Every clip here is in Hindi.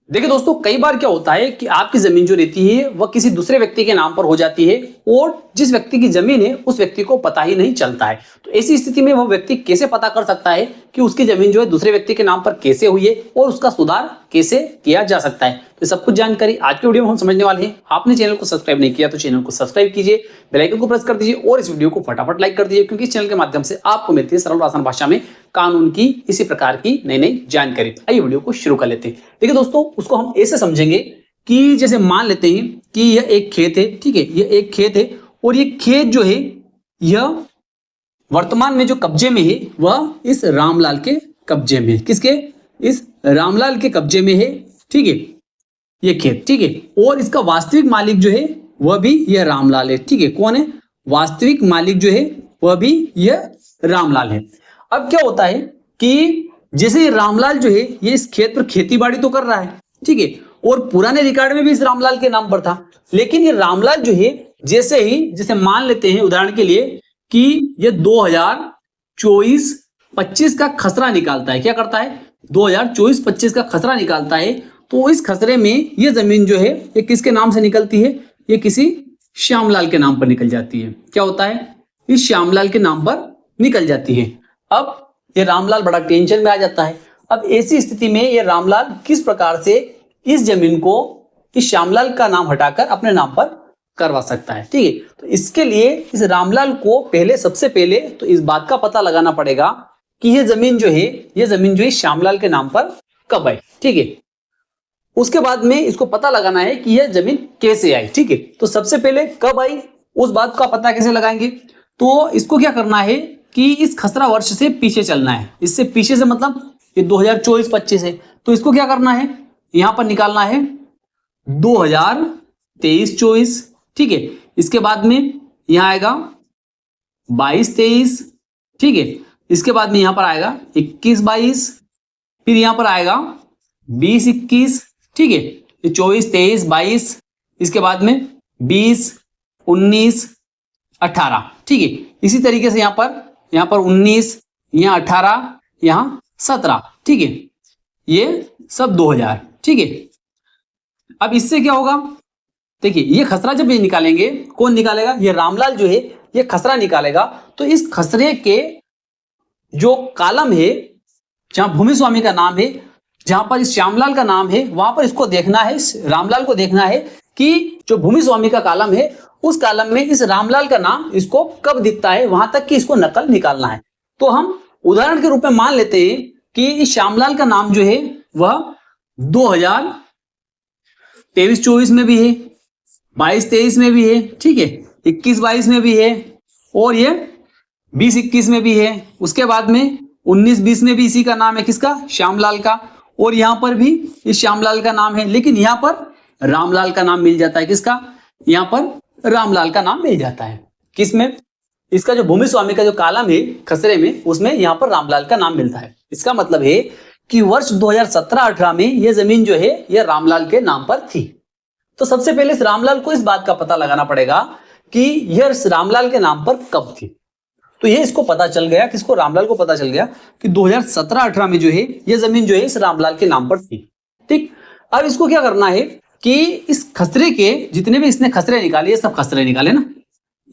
देखिए दोस्तों, कई बार क्या होता है कि आपकी जमीन जो रहती है वह किसी दूसरे व्यक्ति के नाम पर हो जाती है और जिस व्यक्ति की जमीन है उस व्यक्ति को पता ही नहीं चलता है। तो ऐसी स्थिति में वह व्यक्ति कैसे पता कर सकता है कि उसकी जमीन जो है दूसरे व्यक्ति के नाम पर कैसे हुई है और उसका सुधार कैसे किया जा सकता है। तो सब कुछ जानकारी आज की वीडियो में हम समझने वाले हैं। आपने चैनल को सब्सक्राइब नहीं किया तो चैनल को सब्सक्राइब कीजिए, बेल आइकन को प्रेस कर दीजिए और इस वीडियो को फटाफट लाइक कर दीजिए, क्योंकि इस चैनल के माध्यम से आपको मिलती है सरल आसान भाषा में कानून की इसी प्रकार की नई नई जानकारी। आइए वीडियो को शुरू कर लेते हैं। देखिए दोस्तों, उसको हम ऐसे समझेंगे कि जैसे मान लेते हैं कि यह एक खेत है, ठीक है, यह एक खेत है और ये खेत जो है यह वर्तमान में जो कब्जे में है वह इस रामलाल के कब्जे में है। किसके? इस रामलाल के कब्जे में है, ठीक है, ये खेत, ठीक है। और इसका वास्तविक मालिक जो है वह भी यह रामलाल है, ठीक है। कौन है वास्तविक मालिक? जो है वह भी यह रामलाल है। अब क्या होता है कि जैसे रामलाल जो है ये इस खेत पर खेती बाड़ी तो कर रहा है, ठीक है, और पुराने रिकॉर्ड में भी इस रामलाल के नाम पर था। लेकिन ये रामलाल जो है जैसे मान लेते हैं उदाहरण के लिए कि ये 2024-25 का खसरा निकालता है। क्या करता है? 2024-25 का खसरा निकालता है। तो इस खसरे में ये जमीन जो है ये किसके नाम से निकलती है? ये किसी श्यामलाल के नाम पर निकल जाती है। क्या होता है? इस श्यामलाल के नाम पर निकल जाती है। अब ये रामलाल बड़ा टेंशन में आ जाता है। अब ऐसी स्थिति में ये रामलाल किस प्रकार से इस जमीन को इस श्यामलाल का नाम हटाकर अपने नाम पर करवा सकता है, ठीक है। तो इसके लिए इस रामलाल को सबसे पहले तो इस बात का पता लगाना पड़ेगा कि ये जमीन जो है श्यामलाल के नाम पर कब आई, ठीक है। उसके बाद में इसको पता लगाना है कि यह जमीन कैसे आई, ठीक है। तो सबसे पहले कब आई उस बात का पता कैसे लगाएंगे? तो इसको क्या करना है कि इस खसरा वर्ष से पीछे चलना है। इससे पीछे से मतलब ये 2024-25 है, तो इसको क्या करना है? यहां पर निकालना है 2023-24, ठीक है। इसके बाद में यहां आएगा 22-23, ठीक है। इसके बाद में यहां पर आएगा 21-22, फिर यहां पर आएगा 20-21, ठीक है। ये 24-23-22, इसके बाद में 20-19-18, ठीक है। इसी तरीके से यहां पर 19, यहां 18, यहां 17, ठीक है। ये सब 2000, ठीक है। अब इससे क्या होगा? देखिए, ये खसरा जब ये निकालेंगे, कौन निकालेगा? ये रामलाल जो है ये खसरा निकालेगा। तो इस खसरे के जो कालम है जहां भूमि स्वामी का नाम है, जहां पर इस श्यामलाल का नाम है, वहां पर इसको देखना है, रामलाल को देखना है कि जो भूमि स्वामी का कालम है उस कालम में इस रामलाल का नाम इसको कब दिखता है, वहां तक की इसको नकल निकालना है। तो हम उदाहरण के रूप में मान लेते हैं कि इस श्यामलाल का नाम जो है वह 2023-24 में भी है, 22-23 में भी है, ठीक है, 21-22 में भी है और ये 20-21 में भी है। उसके बाद में 19-20 में भी इसी का नाम है, किसका? श्यामलाल का। और यहां पर भी इस श्यामलाल का नाम है, लेकिन यहां पर रामलाल का नाम मिल जाता है। किसका? यहां पर रामलाल का नाम मिल जाता है। किसमें? इसका जो भूमि स्वामी का जो कालम है खसरे में, उसमें यहां पर रामलाल का नाम मिलता है। इसका मतलब है कि वर्ष 2017-18 में यह जमीन जो है यह रामलाल के नाम पर थी। तो सबसे पहले इस रामलाल को इस बात का पता लगाना पड़ेगा कि यह रामलाल के नाम पर कब थी। तो ये इसको पता चल गया, किसको? रामलाल को पता चल गया कि 2017-18 में जो है यह जमीन जो है इस रामलाल के नाम पर थी, ठीक। अब इसको क्या करना है कि इस खसरे के जितने भी इसने खसरे निकाले, ये सब खसरे निकाले ना,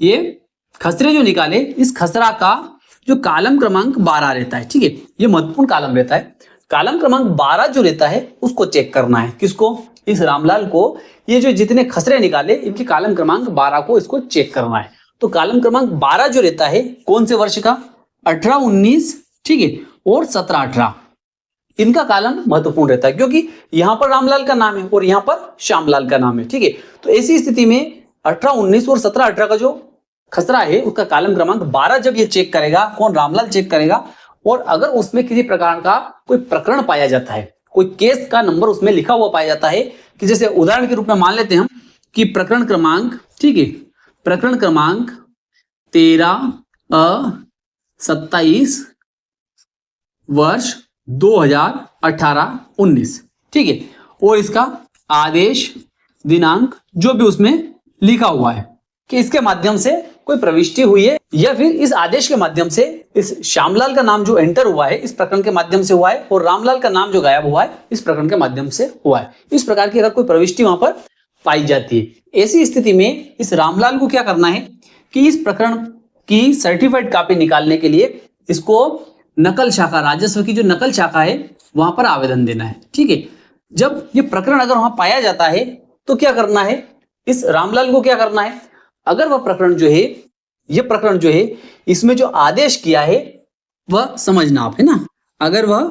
ये खसरे जो निकाले, इस खसरा का जो कालम क्रमांक 12 रहता है, ठीक है, ये महत्वपूर्ण कालम रहता है। कालम क्रमांक 12 जो रहता है उसको चेक करना है। किसको? इस रामलाल को। ये जो जितने खसरे निकाले इनके कालम क्रमांक 12 को इसको चेक करना है। तो कालम क्रमांक 12 जो रहता है कौन से वर्ष का? 18-19, ठीक है, और 17-18, इनका कालम महत्वपूर्ण रहता है क्योंकि यहां पर रामलाल का नाम है और यहां पर श्यामलाल का नाम है, ठीक है। तो ऐसी स्थिति में 18-19 और 17-18 का जो खसरा है उसका कालम क्रमांक 12 जब ये चेक करेगा, कौन? रामलाल चेक करेगा। और अगर उसमें किसी प्रकार का कोई प्रकरण पाया जाता है, कोई केस का नंबर उसमें लिखा हुआ पाया जाता है, कि जैसे उदाहरण के रूप में मान लेते हैं हम कि प्रकरण क्रमांक, ठीक है, प्रकरण क्रमांक 13/27 वर्ष 2018-19, ठीक है, और इसका आदेश दिनांक जो भी उसमें लिखा हुआ है कि इसके माध्यम से कोई प्रविष्टि हुई है या फिर इस आदेश के माध्यम से इस श्यामलाल का नाम जो एंटर हुआ है इस प्रकरण के माध्यम से हुआ है और रामलाल का नाम जो गायब हुआ है इस प्रकरण के माध्यम से हुआ है। इस प्रकार की अगर कोई प्रविष्टि वहां पर पाई जाती है, ऐसी स्थिति में इस रामलाल को क्या करना है कि इस प्रकरण की सर्टिफाइड कॉपी निकालने के लिए इसको नकल शाखा, राजस्व की जो नकल शाखा है वहां पर आवेदन देना है। ठीक है, जब ये प्रकरण अगर वहां पाया जाता है तो क्या करना है, इस रामलाल को क्या करना है, अगर वह प्रकरण जो है, ये प्रकरण जो है इसमें जो आदेश किया है वह समझना आप, है ना, अगर वह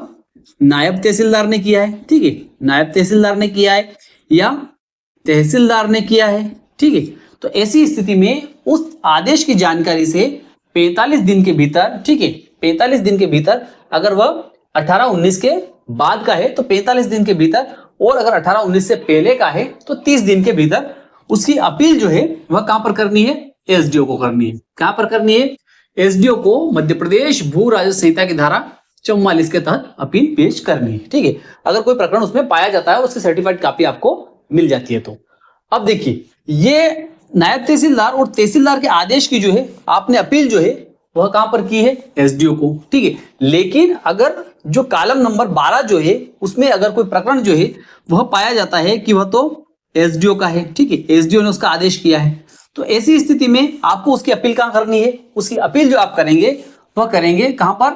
नायब तहसीलदार ने किया है, ठीक है, नायब तहसीलदार ने किया है या तहसीलदार ने किया है, ठीक है, तो ऐसी स्थिति में उस आदेश की जानकारी से 45 दिन के भीतर, ठीक है, 45 दिन के भीतर अगर वह 18-19 के बाद का है तो 45 दिन के भीतर, और अगर 18-19 से पहले का है तो 30 दिन के भीतर उसकी अपील जो है वह कहां पर करनी है, एसडीओ को करनी है। कहां पर करनी है, एसडीओ को मध्य प्रदेश भू राजस्व संहिता की धारा 44 के तहत अपील पेश करनी है। ठीक है, अगर कोई प्रकरण उसमें पाया जाता है उसकी सर्टिफाइड कॉपी आपको मिल जाती है। तो अब देखिए, ये नायब तहसीलदार और तहसीलदार के आदेश की जो है आपने अपील जो है वह कहां पर की है, एसडीओ को। ठीक है, लेकिन अगर जो कॉलम नंबर 12 जो है उसमें अगर कोई प्रकरण जो है वह पाया जाता है कि वह तो एसडीओ का है, ठीक है, एसडीओ ने उसका आदेश किया है, तो ऐसी स्थिति में आपको उसकी अपील कहां करनी है, उसकी अपील जो आप करेंगे वह करेंगे कहां पर,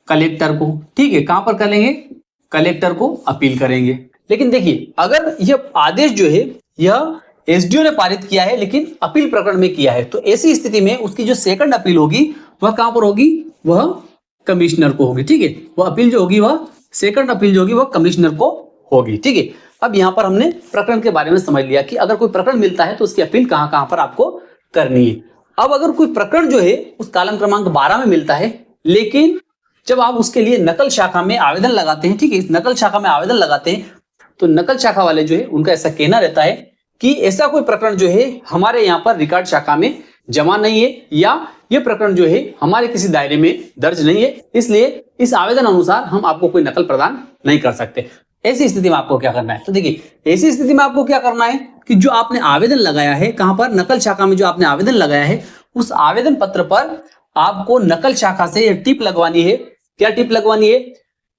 कलेक्टर को। ठीक है, कहां पर करेंगे, कलेक्टर को अपील करेंगे। लेकिन देखिए, अगर यह आदेश जो है यह एसडीओ ने पारित किया है लेकिन अपील प्रकरण में किया है, तो ऐसी स्थिति में उसकी जो सेकंड अपील होगी वह कहां पर होगी, वह कमिश्नर को होगी। ठीक है, वह अपील जो होगी, वह सेकंड अपील जो होगी वह कमिश्नर को होगी। ठीक है, अब यहां पर हमने प्रकरण के बारे में समझ लिया कि अगर कोई प्रकरण मिलता है तो उसकी अपील कहां कहां पर आपको करनी है। अब अगर कोई प्रकरण जो है उस कॉलम क्रमांक 12 में मिलता है, लेकिन जब आप उसके लिए नकल शाखा में आवेदन लगाते हैं, ठीक है, नकल शाखा में आवेदन लगाते हैं तो नकल शाखा वाले जो है उनका ऐसा कहना रहता है कि ऐसा कोई प्रकरण जो है हमारे यहाँ पर रिकॉर्ड शाखा में जमा नहीं है या ये प्रकरण जो है हमारे किसी दायरे में दर्ज नहीं है, इसलिए इस आवेदन अनुसार हम आपको कोई नकल प्रदान नहीं कर सकते। ऐसी स्थिति में आपको क्या करना है, तो देखिए, ऐसी स्थिति में आपको क्या करना है कि जो आपने आवेदन लगाया है, कहां पर, नकल शाखा में जो आपने आवेदन लगाया है उस आवेदन पत्र पर आपको नकल शाखा से यह टिप लगवानी है। क्या टिप लगवानी है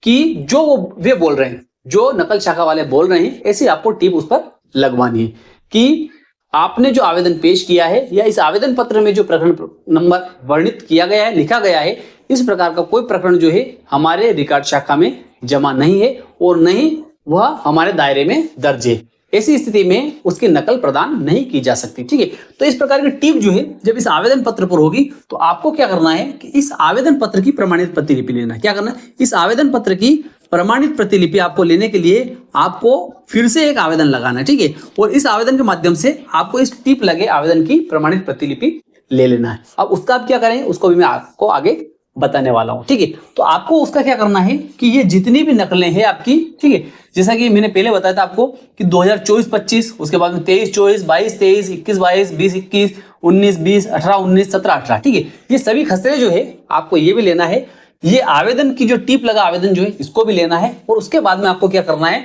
कि जो वे बोल रहे हैं, जो नकल शाखा वाले बोल रहे हैं, ऐसी आपको टिप उस पर लगवानी है कि आपने जो आवेदन पेश किया है या इस आवेदन पत्र में जो प्रकरण नंबर वर्णित किया गया है, लिखा गया है, इस प्रकार का कोई प्रकरण जो है हमारे रिकॉर्ड शाखा में जमा नहीं है और नहीं वह हमारे दायरे में दर्ज है। ऐसी स्थिति में उसकी नकल प्रदान नहीं की जा सकती। ठीक है, तो इस प्रकार की टिप जो है जब इस आवेदन पत्र पर होगी तो आपको क्या करना है कि इस आवेदन पत्र की प्रमाणित प्रतिलिपि लेना है। क्या करना है, इस आवेदन पत्र की प्रमाणित प्रतिलिपि आपको लेने के लिए आपको फिर से एक आवेदन लगाना है। ठीक है, और इस आवेदन के माध्यम से आपको इस टिप लगे आवेदन की प्रमाणित प्रतिलिपि ले लेना है। अब उसका आप क्या करें, उसको भी मैं आपको आगे बताने वाला हूं। ठीक है, तो आपको उसका क्या करना है कि ये जितनी भी नकलें हैं आपकी, ठीक है, जैसा कि मैंने पहले बताया था आपको कि 2024-25, उसके बाद में 23-24, 22-23, 21-22, 20-21, 19-20, 18-19, 17-18, ठीक है, ये सभी खसरे जो है आपको ये भी लेना है, ये आवेदन की जो टिप लगा आवेदन जो है इसको भी लेना है, और उसके बाद में आपको क्या करना है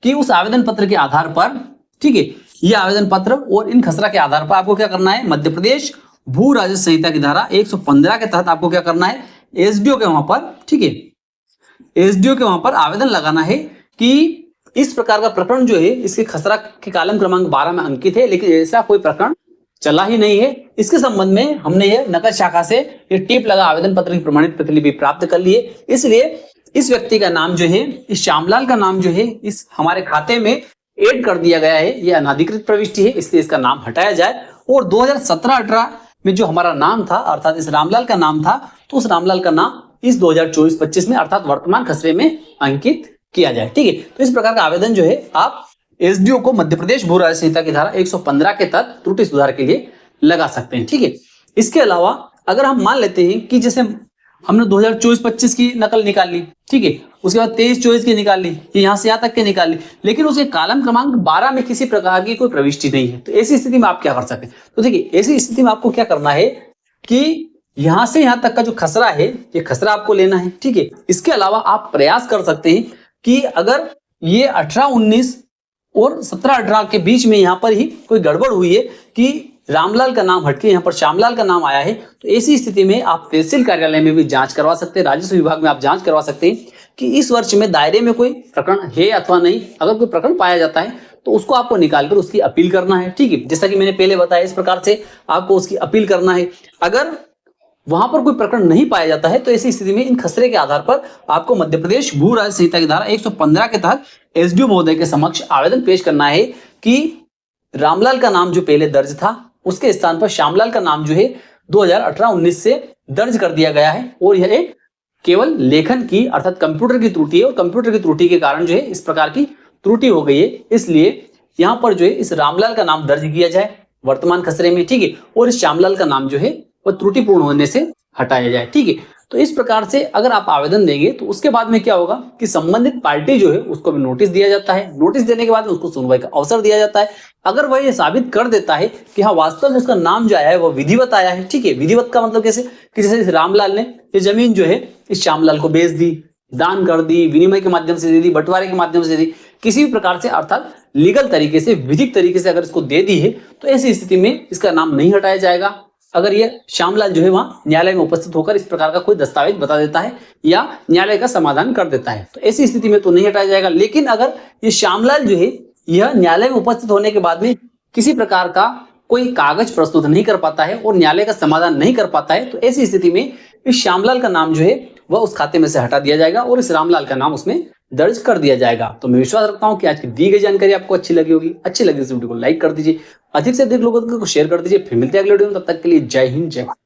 कि उस आवेदन पत्र के आधार पर, ठीक है, ये आवेदन पत्र और इन खसरा के आधार पर आपको क्या करना है, मध्य प्रदेश भू राजस्व संहिता की धारा 115 के तहत आपको क्या करना है, एसडीओ के वहां पर, ठीक है, एसडीओ के वहां पर आवेदन लगाना है कि इस प्रकार का प्रकरण जो है इसके खसरा के कॉलम क्रमांक 12 में अंकित है, लेकिन ऐसा कोई प्रकरण चला ही नहीं है। इसके संबंध में हमने ये नकल शाखा से ये टिप लगा आवेदन पत्र की प्रमाणित प्रतिलिपि प्राप्त कर लिए, इसलिए इस व्यक्ति का नाम जो है, इस श्यामलाल का नाम जो है इस हमारे खाते में ऐड कर दिया गया है। ये अनाधिकृत प्रविष्टि है, इसलिए इसका नाम हटाया जाए, और 2017-18 में जो हमारा नाम था अर्थात इस रामलाल का नाम था, तो उस रामलाल का नाम इस 2024-25 में अर्थात वर्तमान खसरे में अंकित किया जाए। ठीक है, तो इस प्रकार का आवेदन जो है आप एसडीओ को मध्य प्रदेश भू राजस्व संहिता की धारा 115 के तहत त्रुटि सुधार के लिए लगा सकते हैं। ठीक है, इसके अलावा अगर हम मान लेते हैं कि जैसे हमने 2024-25 की नकल निकाल ली, ठीक है, उसके बाद 23-24 की निकाल ली, ये यहां से यहां तक के निकाल ली, लेकिन उसके कॉलम क्रमांक 12 में किसी प्रकार की कोई प्रविष्टि नहीं है, तो ऐसी स्थिति में आप क्या कर सकते हैं, तो देखिए ऐसी स्थिति में आपको क्या करना है कि यहां से यहां तक का जो खसरा है ये खसरा आपको लेना है। ठीक है, इसके अलावा आप प्रयास कर सकते हैं कि अगर ये 18-19 और 17-18 के बीच में यहां पर ही कोई गड़बड़ हुई है कि रामलाल का नाम हटके यहाँ पर श्यामलाल का नाम आया है, तो ऐसी स्थिति में आप तहसील कार्यालय में भी जांच करवा सकते हैं, राजस्व विभाग में आप जांच करवा सकते हैं कि इस वर्ष में दायरे में कोई प्रकरण है अथवा नहीं। अगर कोई प्रकरण पाया जाता है तो उसको आपको निकालकर उसकी अपील करना है, ठीक है। जैसा कि मैंने पहले बताया, इस प्रकार से आपको उसकी अपील करना है। अगर वहां पर कोई प्रकरण नहीं पाया जाता है तो ऐसी स्थिति में इन खसरे के आधार पर आपको मध्य प्रदेश भू राज्य संहिता की धारा 115 के तहत एसडीओ महोदय के समक्ष आवेदन पेश करना है कि रामलाल का नाम जो पहले दर्ज था उसके स्थान पर श्यामलाल का नाम जो है 2018-19 से दर्ज कर दिया गया है और यह एक केवल लेखन की अर्थात कंप्यूटर की त्रुटि है और कंप्यूटर की त्रुटि के कारण जो है इस प्रकार की त्रुटि हो गई है। इसलिए यहां पर जो है इस रामलाल का नाम दर्ज किया जाए वर्तमान खसरे में, ठीक है, और इस श्यामलाल का नाम जो है वह त्रुटिपूर्ण होने से हटाया जाए, ठीक है। तो इस प्रकार से अगर आप आवेदन देंगे तो उसके बाद में क्या होगा कि संबंधित पार्टी जो है उसको भी नोटिस दिया जाता है। नोटिस देने के बाद उसको सुनवाई का अवसर दिया जाता है। अगर वह ये साबित कर देता है कि हाँ वास्तव में उसका नाम जो आया है वह विधिवत आया है, ठीक है। विधिवत का मतलब कैसे कि जैसे इस रामलाल ने ये जमीन जो है इस श्यामलाल को बेच दी, दान कर दी, विनिमय के माध्यम से दे दी, बंटवारे के माध्यम से दे दी, किसी भी प्रकार से अर्थात लीगल तरीके से विधिक तरीके से अगर इसको दे दी है तो ऐसी स्थिति में इसका नाम नहीं हटाया जाएगा। अगर ये श्यामलाल जो है वहां न्यायालय में उपस्थित होकर इस प्रकार का कोई दस्तावेज बता देता है या न्यायालय का समाधान कर देता है तो ऐसी स्थिति में तो नहीं हटाया जाएगा। लेकिन अगर ये श्यामलाल जो है यह न्यायालय में उपस्थित होने के बाद में किसी प्रकार का कोई कागज प्रस्तुत नहीं कर पाता है और न्यायालय का समाधान नहीं कर पाता है तो ऐसी स्थिति में इस श्यामलाल का नाम जो है वह उस खाते में से हटा दिया जाएगा और इस रामलाल का नाम उसमें दर्ज कर दिया जाएगा। तो मैं विश्वास रखता हूं कि आज की दी गई जानकारी आपको अच्छी लगी होगी। अच्छी लगी इस वीडियो को लाइक कर दीजिए, अधिक से अधिक लोगों को शेयर कर दीजिए। फिर मिलते हैं अगले वीडियो में, तब तक के लिए जय हिंद जय भारत।